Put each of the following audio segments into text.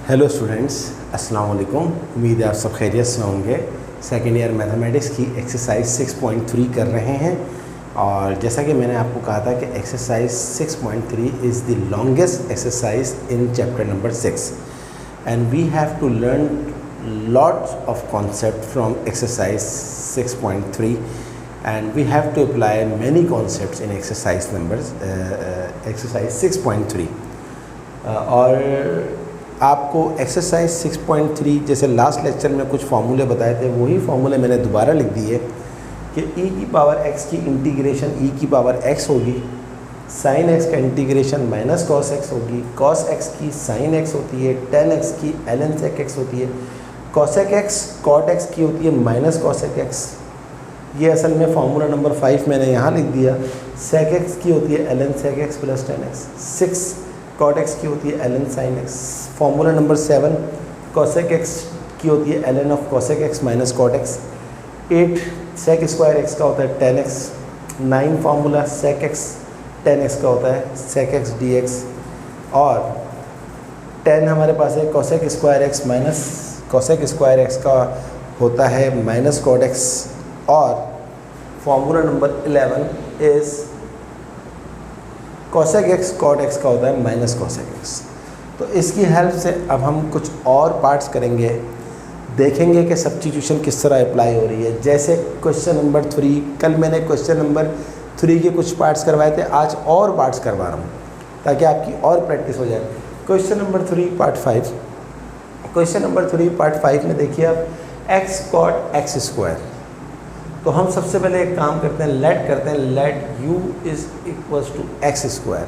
Hello students, अस्सलाम वालेकुम। उम्मीद है आप सब खैरियत से होंगे। सेकेंड ईयर मैथमेटिक्स की एक्सरसाइज 6.3 कर रहे हैं और जैसा कि मैंने आपको कहा था कि exercise 6.3 is the longest exercise in chapter number 6 and we have to learn lots of concept from exercise 6.3 and we have to apply many concepts in exercise 6.3 और आपको एक्सरसाइज 6.3 जैसे लास्ट लेक्चर में कुछ फार्मूले बताए थे, वही फार्मूले मैंने दोबारा लिख दिए कि e की पावर x की इंटीग्रेशन e की पावर x होगी, साइन x का इंटीग्रेशन माइनस कॉस x होगी, कॉस x की साइन x होती है, टेन x की ln sec x होती है, cosec x cot x की होती है माइनस cosec x। ये असल में फार्मूला नंबर 5 मैंने यहाँ लिख दिया। sec x की होती है ln sec x plus ten x, 6 cot x की होती है ln sin x। Formula number 7 cosec x की होती है ln of cosec x minus cot x। 8 sec square x का होता है tan x। 9 formula sec x tan x का होता है sec x dx और 10 हमारे पास है cosec square x minus cosec square x का होता है माइनस cot x और formula number 11 is cosec x cot x का होता है माइनस cosec x। तो इसकी हेल्प से अब हम कुछ और पार्ट्स करेंगे, देखेंगे कि सब्स्टिट्यूशन किस तरह अप्लाई हो रही है। जैसे क्वेश्चन नंबर 3, कल मैंने क्वेश्चन नंबर 3 के कुछ पार्ट्स करवाए थे, आज और पार्ट्स करवा रहा हूँ ताकि आपकी और प्रैक्टिस हो जाए। Question number 3 part 5, question number 3 part 5 में देखिए आप x cot x स्क्वायर। तो हम सबसे पहले एक काम करते हैं, let u is equals to x square.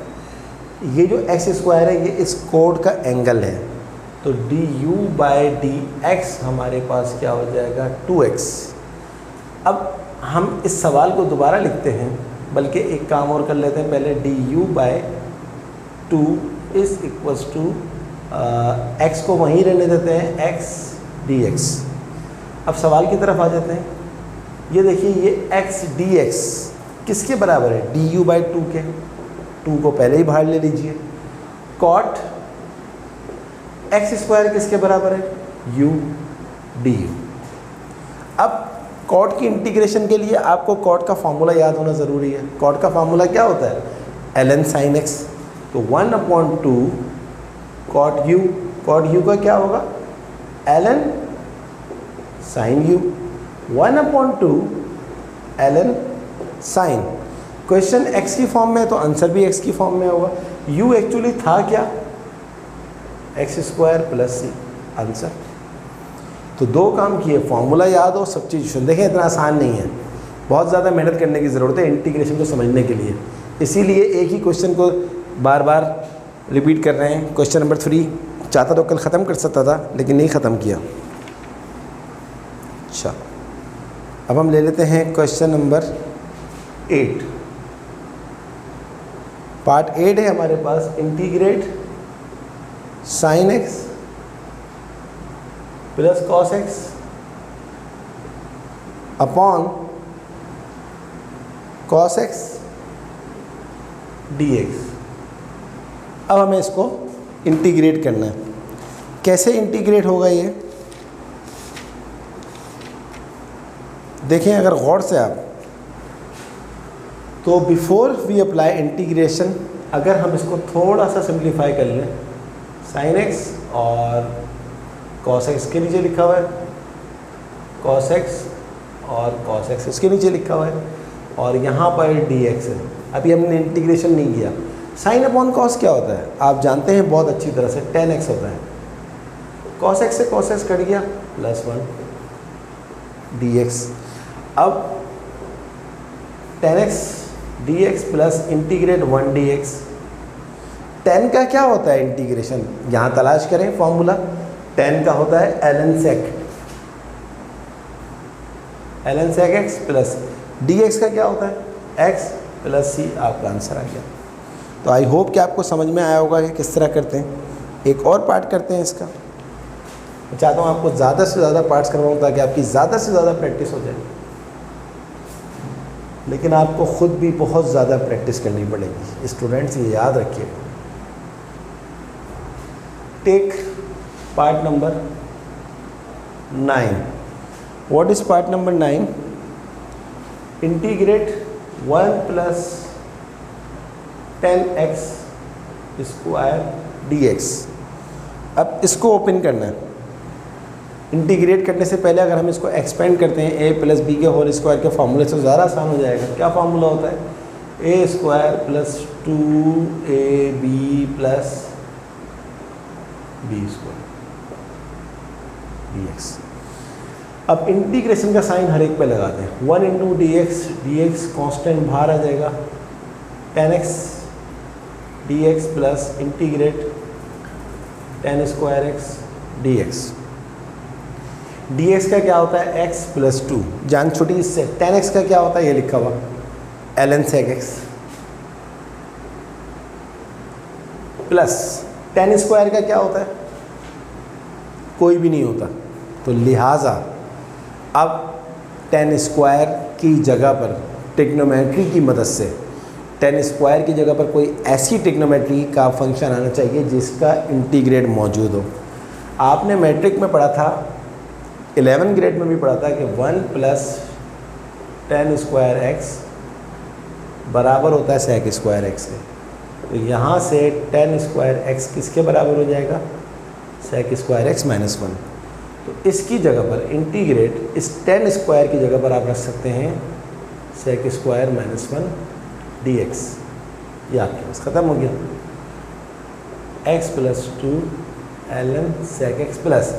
ये जो एक्स स्क्वायर है ये इस कोड का एंगल है, तो du बाई डी एक्स हमारे पास क्या हो जाएगा 2x। अब हम इस सवाल को दोबारा लिखते हैं, बल्कि एक काम और कर लेते हैं, पहले du by 2 is equals to x को वहीं रहने देते हैं x dx। अब सवाल की तरफ आ जाते हैं। ये देखिए ये x dx किसके बराबर है, du बाई 2 के। 2 को पहले ही बाहर ले लीजिए। cot x स्क्वायर किसके बराबर है, u du। अब cot की इंटीग्रेशन के लिए आपको cot का फार्मूला याद होना ज़रूरी है। cot का फार्मूला क्या होता है, ln sin x। तो 1/2 cot u का क्या होगा, ln sin u। 1/2 ln sin। Question x की फॉर्म में है तो आंसर भी x की फॉर्म में होगा। u एक्चुअली था क्या, x square plus c, answer. तो दो काम किए, फॉर्मूला याद हो, सब्स्टिट्यूशन। देखें इतना आसान नहीं है, बहुत ज़्यादा मेहनत करने की ज़रूरत है इंटीग्रेशन को समझने के लिए, इसीलिए एक ही क्वेश्चन को बार बार रिपीट कर रहे हैं। क्वेश्चन नंबर 3 चाहता तो कल ख़त्म कर सकता था लेकिन नहीं ख़त्म किया। अच्छा, अब हम ले लेते हैं क्वेश्चन नंबर 8। पार्ट 8 है हमारे पास, integrate sine x plus cos x upon cos x dx। अब हमें इसको इंटीग्रेट करना है। कैसे इंटीग्रेट होगा ये देखें अगर गौर से आप, तो बिफोर वी अप्लाई इंटीग्रेशन अगर हम इसको थोड़ा सा सिंप्लीफाई कर लें, साइन x और कॉस x के नीचे लिखा हुआ है, कॉस x और कॉस x इसके नीचे लिखा हुआ है और यहाँ पर dx है। अभी हमने इंटीग्रेशन नहीं किया। साइन अपॉन कॉस क्या होता है आप जानते हैं बहुत अच्छी तरह से, tan x होता है। कॉस x से कॉस x कट गया, प्लस 1 dx। अब tan x dx plus integrate 1 dx। tan का क्या होता है इंटीग्रेशन, यहाँ तलाश करें फॉर्मूला। tan का होता है ln sec x plus dx का क्या होता है x प्लस c। आपका आंसर आ गया। तो आई होप कि आपको समझ में आया होगा कि किस तरह करते हैं। एक और पार्ट करते हैं इसका। मैं चाहता हूँ आपको ज़्यादा से ज़्यादा पार्ट्स करवाऊँ ताकि आपकी ज़्यादा से ज़्यादा प्रैक्टिस हो जाए, लेकिन आपको ख़ुद भी बहुत ज़्यादा प्रैक्टिस करनी पड़ेगी। स्टूडेंट्स ये याद रखिए। Take part number 9. What is part number 9? Integrate 1 plus 10x square dx. अब इसको ओपन करना है. इंटीग्रेट करने से पहले अगर हम इसको एक्सपेंड करते हैं a प्लस बी के होल स्क्वायर के फॉर्मूले से ज़्यादा आसान हो जाएगा. क्या फार्मूला होता है? a square plus 2ab plus b square dx. अब इंटीग्रेशन का साइन हर एक पे लगाते हैं. 1 इंटू डी एक्स कॉन्स्टेंट बाहर आ जाएगा. 10x dx plus integrate 10 square x dx. dx का क्या होता है? x plus 2. जान छोटी इससे. 10x का क्या होता है? ये लिखा हुआ ln sec x plus 10 square का क्या होता है? कोई भी नहीं होता. तो लिहाजा अब 10 स्क्वायर की जगह पर ट्रिग्नोमेट्री की मदद से 10 स्क्वायर की जगह पर कोई ऐसी ट्रिग्नोमेट्री का फंक्शन आना चाहिए जिसका इंटीग्रेट मौजूद हो. आपने मैट्रिक में पढ़ा था, 11 ग्रेड में भी पढ़ा था कि 1 प्लस 10 स्क्वायर एक्स बराबर होता है सेक स्क्वायर एक्स के. तो यहाँ से 10 स्क्वायर एक्स किसके बराबर हो जाएगा? Sec square x minus 1. तो इसकी जगह पर इंटीग्रेट इस 10 स्क्वायर की जगह पर आप रख सकते हैं sec square minus 1 d x. ये आपके पास ख़त्म हो गया. X plus 2 ln sec x plus,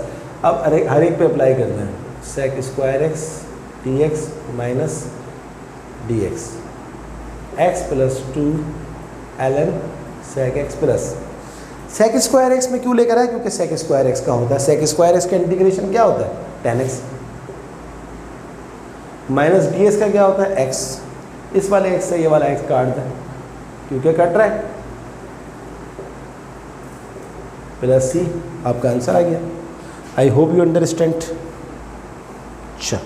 अब हर एक पे अप्लाई करना है. Sec square x d x minus d x. X plus 2 ln sec x plus. Sec square x में क्यों लेकर आए? क्योंकि सेक स्क्वायर एक्स का होता है. सेक स्क्वायर एक्स का इंटीग्रेशन क्या होता है? 10x. माइनस डी एक्स का क्या होता है? x. इस वाले x से ये वाला x काट दें क्योंकि कट रहा है. Plus c. आपका आंसर आ गया. I hope you understand. अच्छा,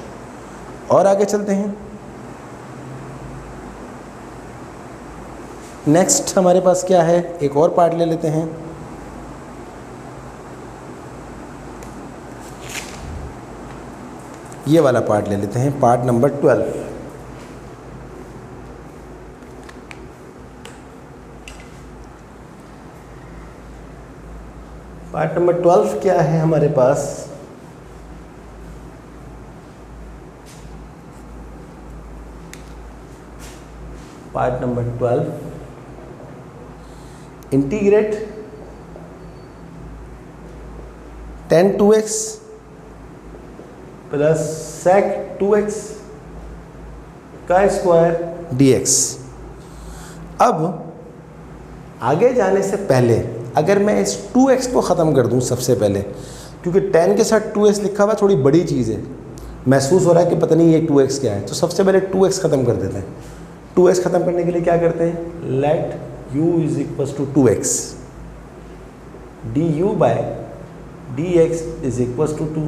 और आगे चलते हैं. नेक्स्ट हमारे पास क्या है? एक और पार्ट ले लेते हैं. ये वाला पार्ट ले लेते हैं, पार्ट नंबर 12. पार्ट नंबर 12 क्या है हमारे पास? Part number 12 integrate 10 2x plus sec 2x का स्क्वायर dx. अब आगे जाने से पहले अगर मैं इस 2x को ख़त्म कर दूं सबसे पहले, क्योंकि 10 के साथ 2x लिखा हुआ थोड़ी बड़ी चीज़ है, महसूस हो रहा है कि पता नहीं ये 2x क्या है. तो सबसे पहले 2x ख़त्म कर देते हैं. 2x ख़त्म करने के लिए क्या करते हैं? Let u is equals to 2x. du by dx is equals to 2.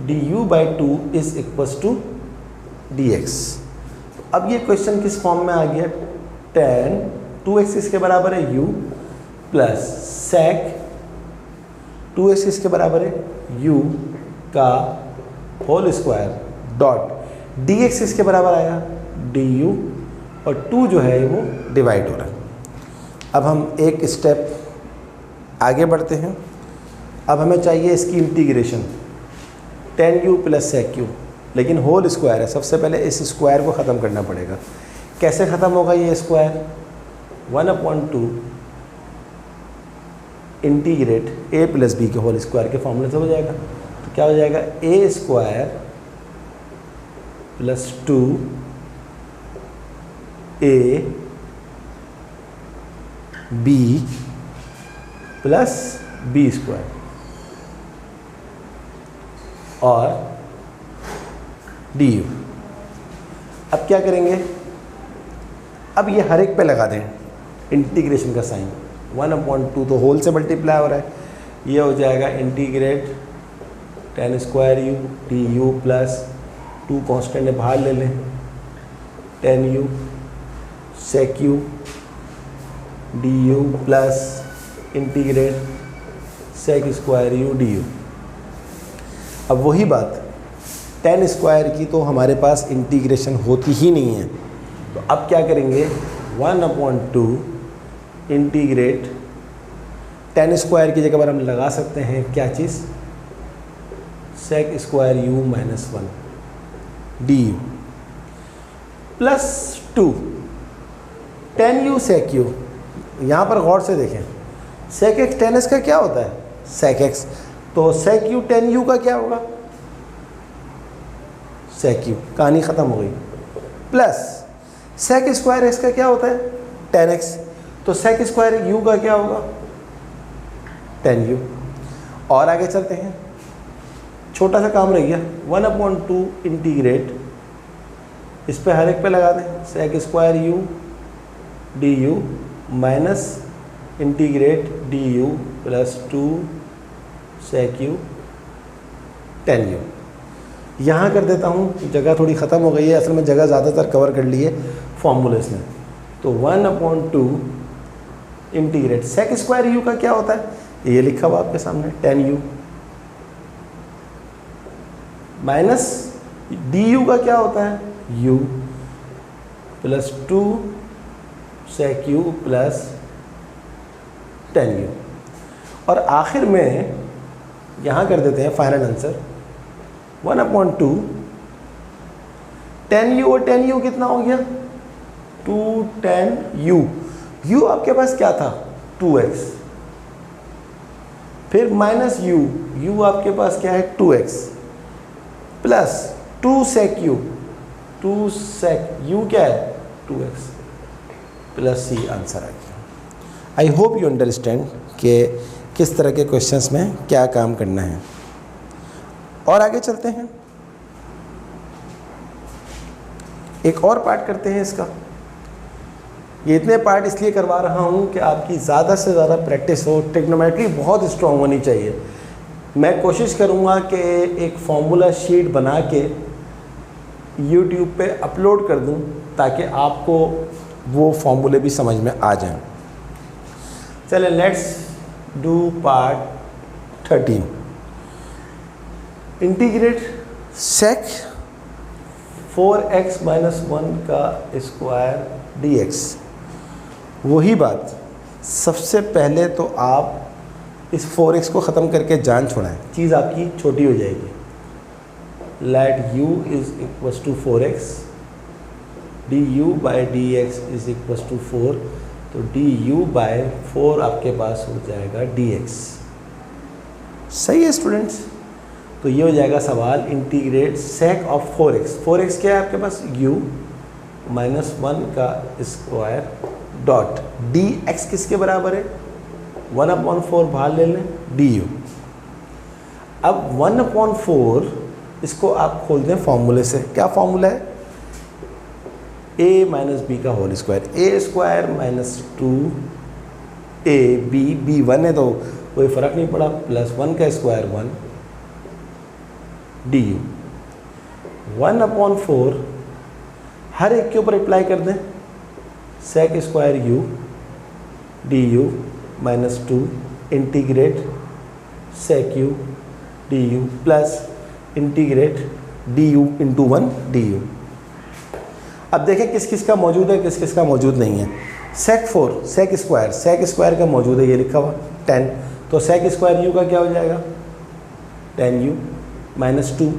du by 2 is equals to dx. अब ये क्वेश्चन किस फॉर्म में आ गया? 10 2x इसके बराबर है u प्लस सेक 2x इसके बराबर है u का होल स्क्वायर डॉट dx इसके बराबर आया du, और 2 जो है वो डिवाइड हो रहा है. अब हम एक स्टेप आगे बढ़ते हैं. अब हमें चाहिए इसकी integration 10u plus sec u, लेकिन होल स्क्वायर है. सबसे पहले इस स्क्वायर को ख़त्म करना पड़ेगा. कैसे ख़त्म होगा ये square? 1/2 integrate a plus b के होल स्क्वायर के फॉर्मूले से हो जाएगा. तो क्या हो जाएगा? a square plus 2a b plus b square और डी यू. अब क्या करेंगे? अब ये हर एक पे लगा दें इंटीग्रेशन का साइन. 1/2 तो होल से मल्टीप्लाई हो रहा है. ये हो जाएगा integrate 10 square u d u plus 2 constant है बाहर ले लें 10u sec u du plus integrate sec square u d u. अब वही बात टेन स्क्वायर की तो हमारे पास इंटीग्रेशन होती ही नहीं है, तो अब क्या करेंगे 1/2 इंटीग्रेट टेन स्क्वायर की जगह पर हम लगा सकते हैं क्या चीज़, sec square u minus 1 d u plus 2 tan u sec u. यहाँ पर गौर से देखें, सेक एक्स टेन एक्स का क्या होता है, सेक एक्स, तो सेक यू टेन यू का क्या होगा, सेक यू, कहानी ख़त्म हो गई। प्लस सेक स्क्वायर एक्स का क्या होता है, टेन एक्स, तो सेक स्क्वायर यू का क्या होगा, टेन यू। और आगे चलते हैं, छोटा सा काम रह गया 1/2 इंटीग्रेट, इस पे हर एक पे लगा दें sec square u d u minus integrate d u plus 2 sec u tan u. यहाँ कर देता हूँ, जगह थोड़ी ख़त्म हो गई है, असल में जगह ज़्यादातर कवर कर ली है फॉर्मूलेस में। तो 1/2 इंटीग्रेट सेक स्क्वायर यू का क्या होता है, ये लिखा हुआ आपके सामने tan u minus d u का क्या होता है, u plus 2 sec u plus tan u. और आखिर में यहाँ कर देते हैं फाइनल आंसर 1/2 टेन यू और टेन यू कितना हो गया 2 टेन यू। यू आपके पास क्या था 2x, फिर माइनस यू, यू आपके पास क्या है 2x plus 2 sec u, 2 sec u क्या है 2x प्लस सी। आंसर आ गया। आई होप यू अंडरस्टैंड कि किस तरह के क्वेश्चंस में क्या काम करना है। और आगे चलते हैं, एक और पार्ट करते हैं इसका। ये इतने पार्ट इसलिए करवा रहा हूँ कि आपकी ज़्यादा से ज़्यादा प्रैक्टिस हो। ट्रिग्नोमेट्री बहुत स्ट्रॉन्ग होनी चाहिए। मैं कोशिश करूँगा कि एक फार्मूला शीट बना के YouTube पे अपलोड कर दूँ ताकि आपको वो फार्मूले भी समझ में आ जाएं। चले let's do part 13। Integrate sec 4x minus 1 का स्क्वायर dx। वही बात, सबसे पहले तो आप इस 4x को ख़त्म करके जान छोड़ाएं, चीज़ आपकी छोटी हो जाएगी। Let u is equals to 4x, du by dx is equals to 4, तो du बाई 4 आपके पास हो जाएगा dx। सही है स्टूडेंट्स, तो ये हो जाएगा सवाल integrate sake of 4x। 4x क्या है आपके पास, u माइनस 1 का स्क्वायर डॉट dx किसके बराबर है 1/4 बाहर ले लें du। अब 1/4 इसको आप खोल दें फॉर्मूले से। क्या फॉर्मूला है, a माइनस बी का होल स्क्वायर, ए स्क्वायर माइनस 2ab, b 1 है तो कोई फ़र्क नहीं पड़ा, प्लस 1 का स्क्वायर 1 du। 1/4 हर एक के ऊपर अप्लाई कर दें, sec square u du minus 2 integrate sec u du plus integrate du into 1 du। अब देखें किस किस का मौजूद है, किस किस का मौजूद नहीं है। सेक 4 सेक स्क्वायर का मौजूद है, ये लिखा हुआ 10, तो सेक स्क्वायर u का क्या हो जाएगा 10u माइनस 2।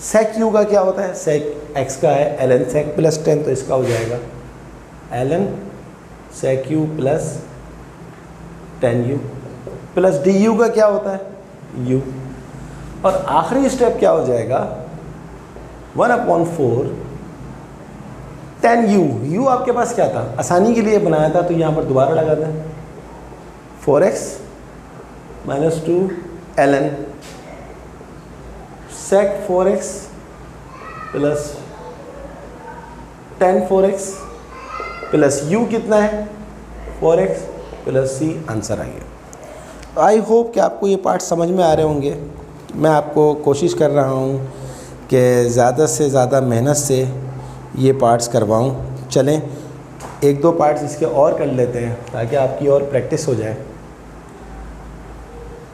सेक u का क्या होता है, सेक x का है ln सेक प्लस 10, तो इसका हो जाएगा ln सेक u plus 10u plus du का क्या होता है u। और आखिरी स्टेप क्या हो जाएगा 1/4 10u। u आपके पास क्या था, आसानी के लिए बनाया था, तो यहाँ पर दोबारा लगा दें 4x माइनस 2 ln सेक 4x plus 10 4x plus u कितना है 4x प्लस c। आंसर आ गया। आई होप कि आपको ये पार्ट समझ में आ रहे होंगे। मैं आपको कोशिश कर रहा हूँ कि ज़्यादा से ज़्यादा मेहनत से ये पार्ट्स करवाऊँ। चलें एक दो पार्ट्स इसके और कर लेते हैं ताकि आपकी और प्रैक्टिस हो जाए।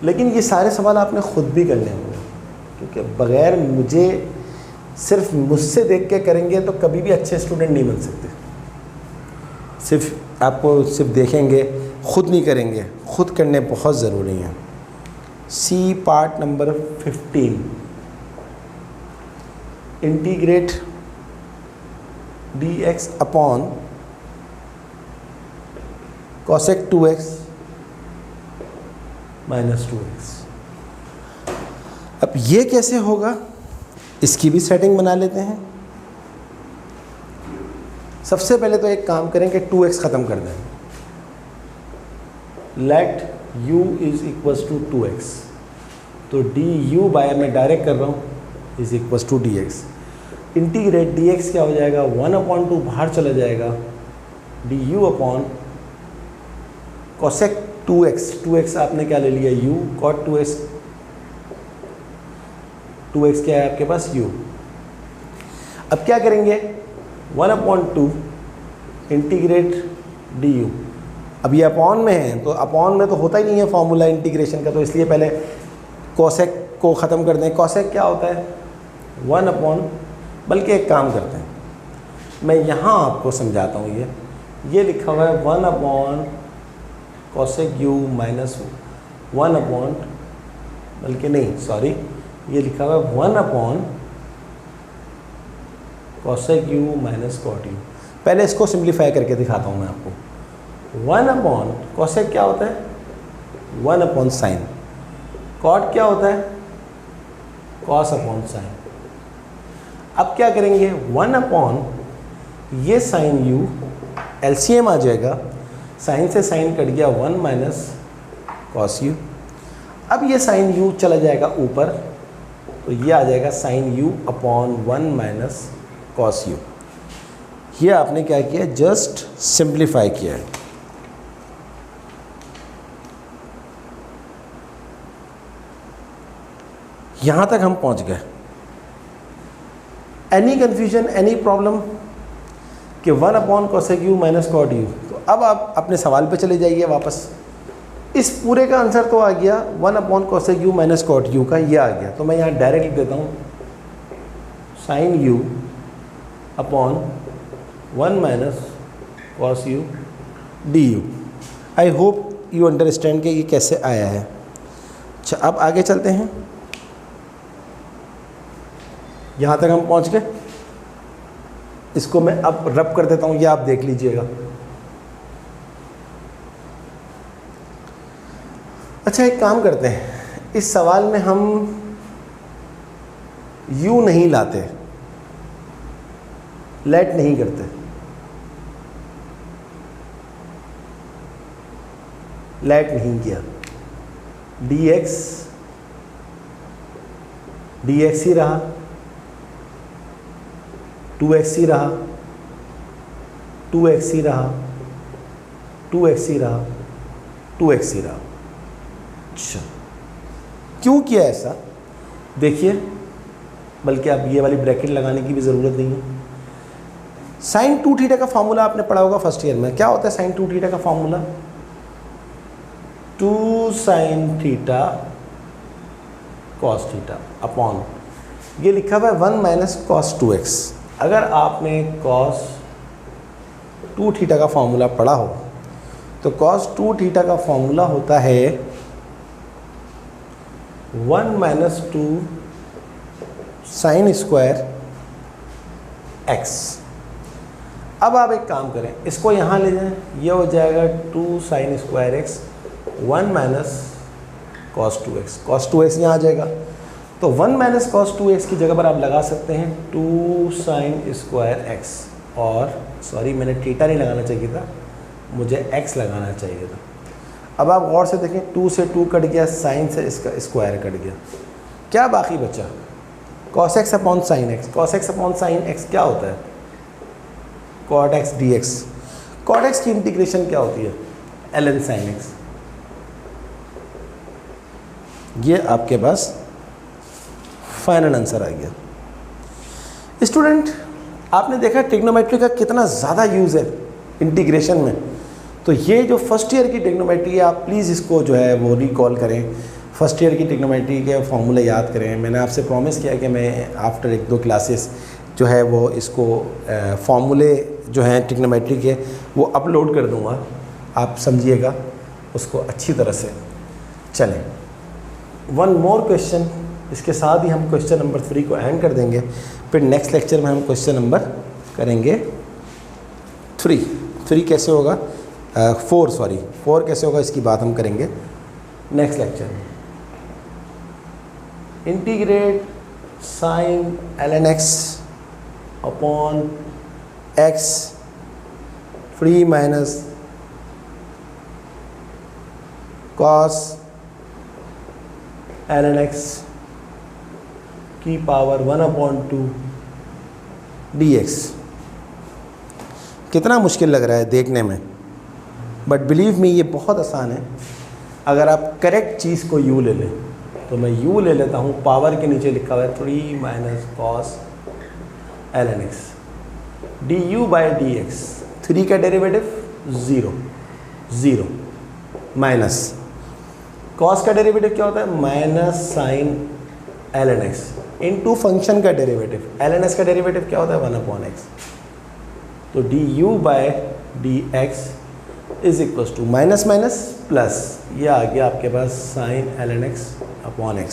लेकिन ये सारे सवाल आपने ख़ुद भी करने होंगे, क्योंकि बग़ैर मुझे सिर्फ मुझसे देख के करेंगे तो कभी भी अच्छे स्टूडेंट नहीं बन सकते। सिर्फ आपको सिर्फ देखेंगे, ख़ुद नहीं करेंगे, ख़ुद करने बहुत ज़रूरी हैं। See part number 15, integrate dx upon cosec 2x minus 2x। अब ये कैसे होगा, इसकी भी सेटिंग बना लेते हैं। सबसे पहले तो एक काम करें कि 2x ख़त्म कर दें। Let u is equals to 2x, तो du बाय मैं डायरेक्ट कर रहा हूँ is equals to dx। Integrate dx क्या हो जाएगा, 1/2 बाहर चला जाएगा, du अपॉन cosec 2x आपने क्या ले लिया u, cot 2x क्या है आपके पास u। अब क्या करेंगे, 1/2 इंटीग्रेट du। अब ये अपॉन में है, तो अपॉन में तो होता ही नहीं है फॉर्मूला इंटीग्रेशन का, तो इसलिए पहले cosec को ख़त्म कर दें। cosec क्या होता है, 1/, बल्कि एक काम करते हैं, मैं यहाँ आपको समझाता हूँ। ये लिखा हुआ है 1/, cosec u माइनस 1/, बल्कि नहीं सॉरी, ये लिखा हुआ है 1/, cosec u minus cot u। पहले इसको सिंप्लीफाई करके दिखाता हूँ मैं आपको। 1/, cosec क्या होता है, 1/, sin। cot क्या होता है, cos/sin। अब क्या करेंगे, 1/, ये sin u LCM आ जाएगा, साइन से साइन कट गया, 1 माइनस cos u। अब ये sin u चला जाएगा ऊपर, तो ये आ जाएगा sin u upon 1 minus cos u। ये आपने क्या किया, जस्ट सिंप्लीफाई किया है। यहाँ तक हम पहुँच गए। एनी कन्फ्यूजन, एनी प्रॉब्लम कि 1/, cosec u minus cot u। तो अब आप अपने सवाल पे चले जाइए वापस। इस पूरे का आंसर तो आ गया 1/, cosec u minus cot u का, ये आ गया। तो मैं यहाँ डायरेक्ट लिख देता हूँ sin u upon 1 minus cos u du। I hope you understand कि ये कैसे आया है। अच्छा, अब आगे चलते हैं। यहाँ तक हम पहुँच गए। इसको मैं अब रब कर देता हूँ, ये आप देख लीजिएगा। अच्छा, एक काम करते हैं, इस सवाल में हम u नहीं लाते, लेट नहीं करते। लेट नहीं किया, dx ही रहा, 2x ही रहा, 2x ही रहा, 2x ही रहा, 2x ही रहा। अच्छा, क्यों किया ऐसा, देखिए, बल्कि अब ये वाली ब्रैकेट लगाने की भी ज़रूरत नहीं है। sin 2 थीटा का फॉर्मूला आपने पढ़ा होगा फर्स्ट ईयर में। क्या होता है sin 2 थीटा का formula, 2 sin theta cos theta upon, ये लिखा हुआ है 1 माइनस cos 2x। अगर आपने cos 2 थीटा का फॉर्मूला पढ़ा हो तो cos 2 थीटा का फॉर्मूला होता है 1 माइनस 2 sin स्क्वायर x। अब आप एक काम करें, इसको यहाँ ले जाएं, ये हो जाएगा 2 sin square x 1 minus cos 2x। cos 2x यहाँ आ जाएगा, तो 1 माइनस cos 2x की जगह पर आप लगा सकते हैं 2 sin स्क्वायर x। और सॉरी, मैंने थीटा नहीं लगाना चाहिए था, मुझे x लगाना चाहिए था। अब आप गौर से देखें, 2 से 2 कट गया, sin से इसका स्क्वायर कट गया, क्या बाकी बचा, cos x upon sin x। cos x upon sin x क्या होता है, cot x dx। cot x की इंटीग्रेशन क्या होती है, ln sin x। ये आपके पास फाइनल आंसर आ गया। स्टूडेंट, आपने देखा ट्रिग्नोमेट्री का कितना ज़्यादा यूज़ है इंटीग्रेशन में। तो ये जो फर्स्ट ईयर की ट्रिग्नोमेट्री है, आप प्लीज़ इसको जो है वो रिकॉल करें। फर्स्ट ईयर की ट्रिग्नोमेट्री के फॉर्मूले याद करें। मैंने आपसे प्रॉमिस किया कि मैं आफ्टर 1-2 क्लासेस जो है वो इसको फॉर्मूले जो हैं ट्रिग्नोमेट्री के वो अपलोड कर दूंगा, आप समझिएगा उसको अच्छी तरह से। चलें, वन मोर क्वेश्चन, इसके साथ ही हम क्वेश्चन नंबर 3 को एंड कर देंगे। फिर नेक्स्ट लेक्चर में हम क्वेश्चन नंबर करेंगे 3 कैसे होगा, 4 कैसे होगा, इसकी बात हम करेंगे नेक्स्ट लेक्चर में। Integrate sine ln x upon x three minus cos ln x की पावर 1/2 dx। कितना मुश्किल लग रहा है देखने में, बट बिलीव मी ये बहुत आसान है अगर आप करेक्ट चीज़ को u ले लें। तो मैं u ले लेता हूँ, पावर के नीचे लिखा हुआ है 3 minus cos ln x du/dx। 3 का डेरिवेटिव 0 माइनस कॉस का डेरिवेटिव क्या होता है, minus sine ln x into function का डेरिवेटिव ln x का डेरिवेटिव क्या होता है, 1/x। तो du/dx is equals to minus minus plus, ये आ गया आपके पास sine ln x upon x,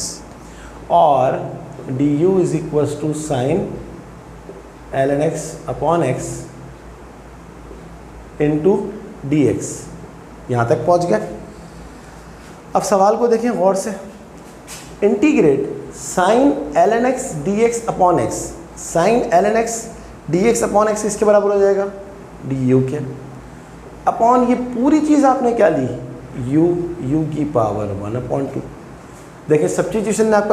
और du is equals to sine ln x upon x into dx। यहाँ तक पहुँच गया। अब सवाल को देखें गौर से। Integrate sine ln x dx upon x, sine ln x dx upon x इसके बराबर हो जाएगा du के अपॉन ये पूरी चीज़ आपने क्या ली, u की पावर 1/2। देखिए सब्स्टिट्यूशन ने आपका